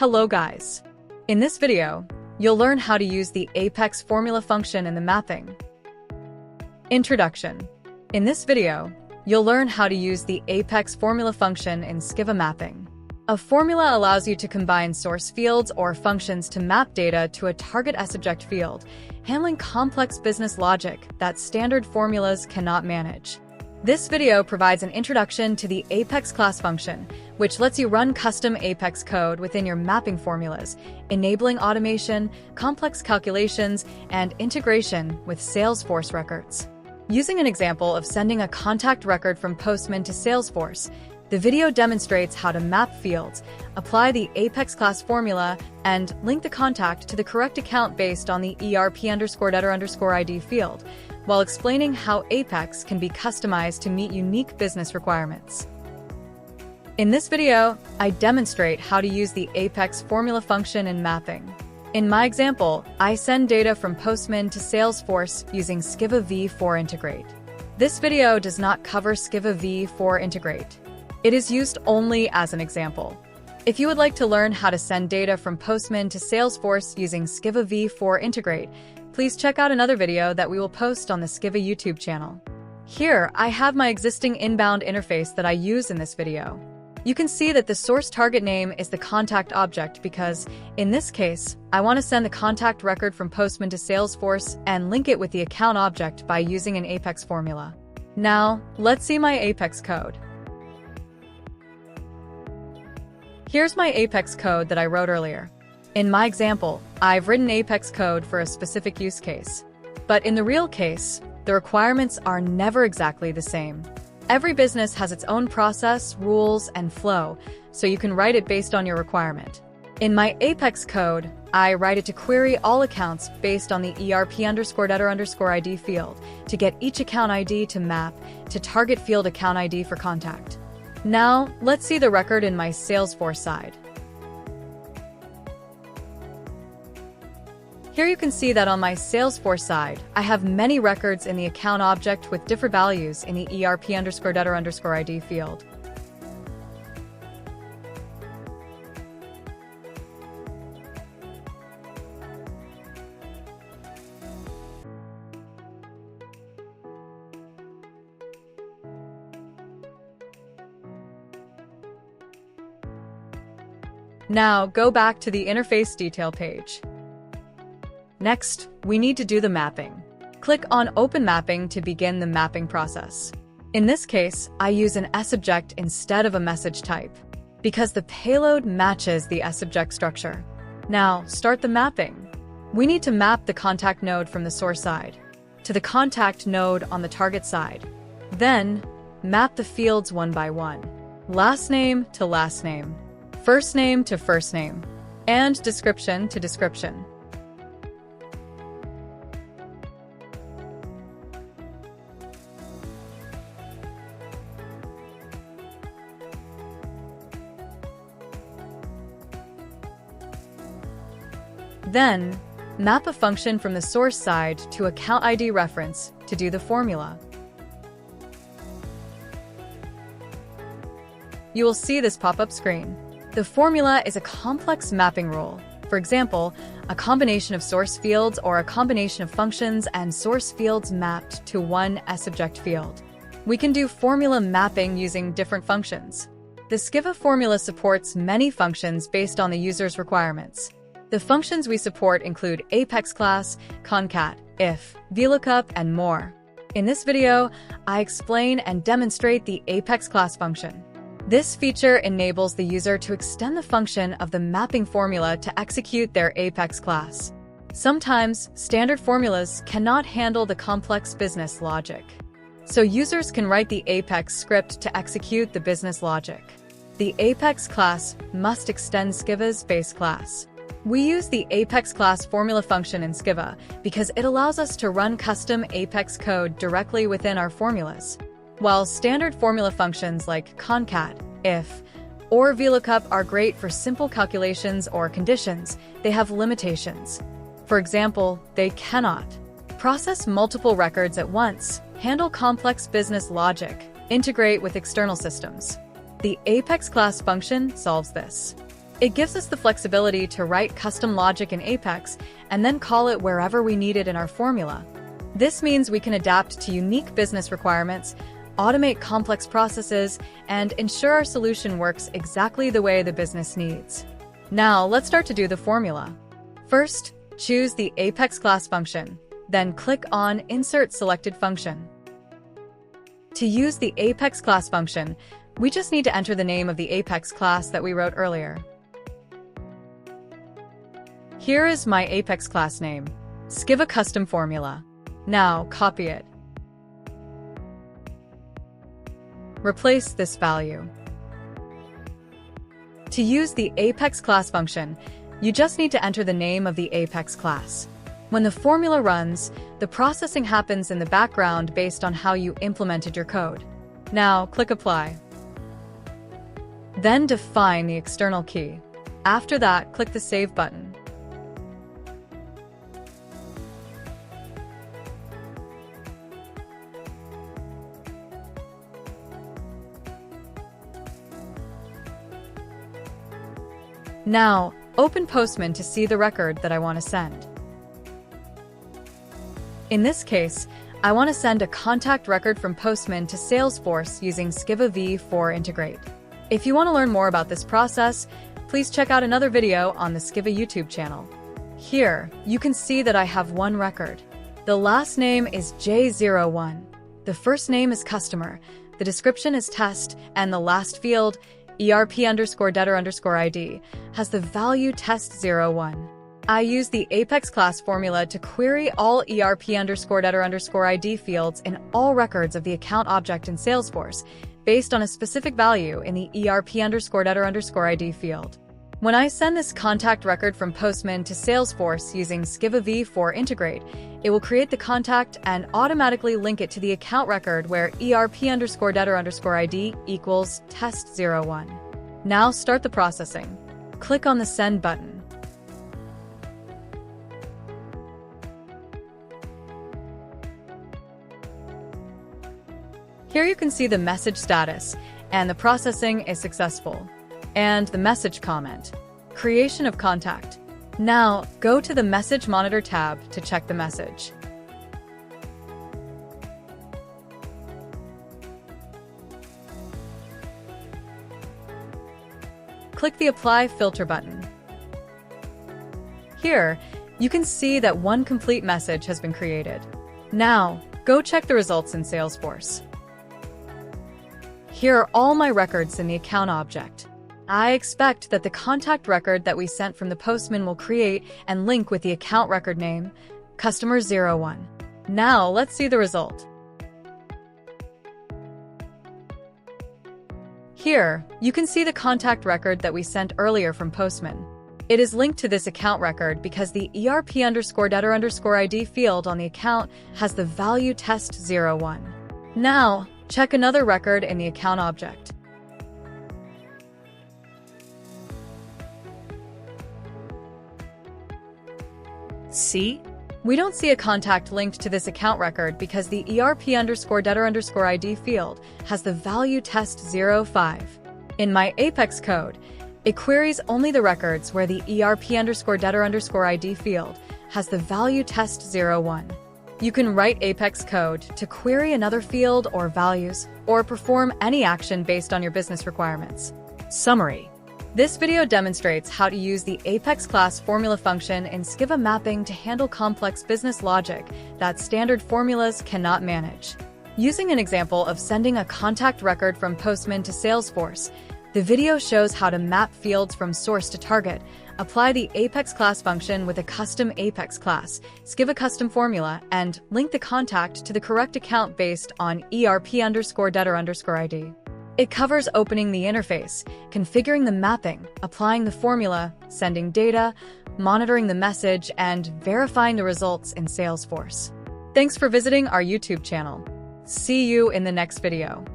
Hello guys! In this video, you'll learn how to use the Apex formula function in the mapping. Introduction. In this video, you'll learn how to use the Apex formula function in Skyvva mapping. A formula allows you to combine source fields or functions to map data to a target sObject field, handling complex business logic that standard formulas cannot manage. This video provides an introduction to the ApexClass function, which lets you run custom Apex code within your mapping formulas, enabling automation, complex calculations, and integration with Salesforce records. Using an example of sending a contact record from Postman to Salesforce, the video demonstrates how to map fields, apply the ApexClass formula, and link the contact to the correct account based on the ERP_debtor_ID field, while explaining how Apex can be customized to meet unique business requirements. In this video, I demonstrate how to use the Apex formula function in mapping. In my example, I send data from Postman to Salesforce using Skyvva v4 integrate. This video does not cover Skyvva v4 integrate. It is used only as an example. If you would like to learn how to send data from Postman to Salesforce using Skyvva v4 integrate, please check out another video that we will post on the Skyvva YouTube channel. Here, I have my existing inbound interface that I use in this video. You can see that the source target name is the contact object because, in this case, I want to send the contact record from Postman to Salesforce and link it with the account object by using an Apex formula. Now, let's see my Apex code. Here's my Apex code that I wrote earlier. In my example, I've written Apex code for a specific use case. But in the real case, the requirements are never exactly the same. Every business has its own process, rules, and flow, so you can write it based on your requirement. In my Apex code, I write it to query all accounts based on the ERP_debtor_ID field to get each account ID to map to target field account ID for contact. Now, let's see the record in my Salesforce side. Here you can see that on my Salesforce side, I have many records in the account object with different values in the ERP_debtor_ID field. Now, go back to the interface detail page. Next, we need to do the mapping. Click on Open Mapping to begin the mapping process. In this case, I use an sObject instead of a message type, because the payload matches the sObject structure. Now, start the mapping. We need to map the contact node from the source side to the contact node on the target side. Then, map the fields one by one. Last name to last name, first name to first name, and description to description. Then, map a function from the source side to account ID reference to do the formula. You will see this pop-up screen. The formula is a complex mapping rule. For example, a combination of source fields or a combination of functions and source fields mapped to one sObject field. We can do formula mapping using different functions. The Skyvva formula supports many functions based on the user's requirements. The functions we support include ApexClass, concat, if, VLOOKUP, and more. In this video, I explain and demonstrate the ApexClass function. This feature enables the user to extend the function of the mapping formula to execute their Apex class. Sometimes, standard formulas cannot handle the complex business logic. So users can write the Apex script to execute the business logic. The Apex class must extend Skyvva's base class. We use the ApexClass formula function in Skyvva because it allows us to run custom Apex code directly within our formulas. While standard formula functions like concat, if, or VLOOKUP are great for simple calculations or conditions, they have limitations. For example, they cannot process multiple records at once, handle complex business logic, integrate with external systems. The ApexClass function solves this. It gives us the flexibility to write custom logic in Apex and then call it wherever we need it in our formula. This means we can adapt to unique business requirements, automate complex processes, and ensure our solution works exactly the way the business needs. Now, let's start to do the formula. First, choose the ApexClass function, then click on Insert Selected Function. To use the ApexClass function, we just need to enter the name of the Apex class that we wrote earlier. Here is my Apex class name, Skyvva Custom Formula. Now, copy it. Replace this value. To use the ApexClass function, you just need to enter the name of the Apex class. When the formula runs, the processing happens in the background based on how you implemented your code. Now, click Apply. Then define the external key. After that, click the Save button. Now, open Postman to see the record that I want to send. In this case, I want to send a contact record from Postman to Salesforce using Skyvva v4 Integrate. If you want to learn more about this process, please check out another video on the Skyvva YouTube channel. Here, you can see that I have one record. The last name is J01. The first name is customer, the description is test, and the last field, ERP_debtor_ID, has the value test01. I use the ApexClass formula to query all ERP_debtor_ID fields in all records of the account object in Salesforce, based on a specific value in the ERP_debtor_ID field. When I send this contact record from Postman to Salesforce using Skyvva v4 Integrate, it will create the contact and automatically link it to the account record where ERP_debtor_ID equals test01. Now start the processing. Click on the Send button. Here you can see the message status, and the processing is successful. And the message comment, creation of contact. Now, go to the Message Monitor tab to check the message. Click the Apply Filter button. Here, you can see that one complete message has been created. Now, go check the results in Salesforce. Here are all my records in the account object. I expect that the contact record that we sent from the Postman will create and link with the account record name, Customer01. Now, let's see the result. Here, you can see the contact record that we sent earlier from Postman. It is linked to this account record because the ERP_debtor_ID field on the account has the value test01. Now, check another record in the account object. See? We don't see a contact linked to this account record because the ERP_debtor_ID field has the value test05. In my Apex code, it queries only the records where the ERP_debtor_ID field has the value test01. You can write Apex code to query another field or values, or perform any action based on your business requirements. Summary. This video demonstrates how to use the ApexClass formula function in Skyvva mapping to handle complex business logic that standard formulas cannot manage. Using an example of sending a contact record from Postman to Salesforce, the video shows how to map fields from source to target, apply the ApexClass function with a custom ApexClass, Skyvva custom formula, and link the contact to the correct account based on ERP_debtor_ID. It covers opening the interface, configuring the mapping, applying the formula, sending data, monitoring the message, and verifying the results in Salesforce. Thanks for visiting our YouTube channel. See you in the next video.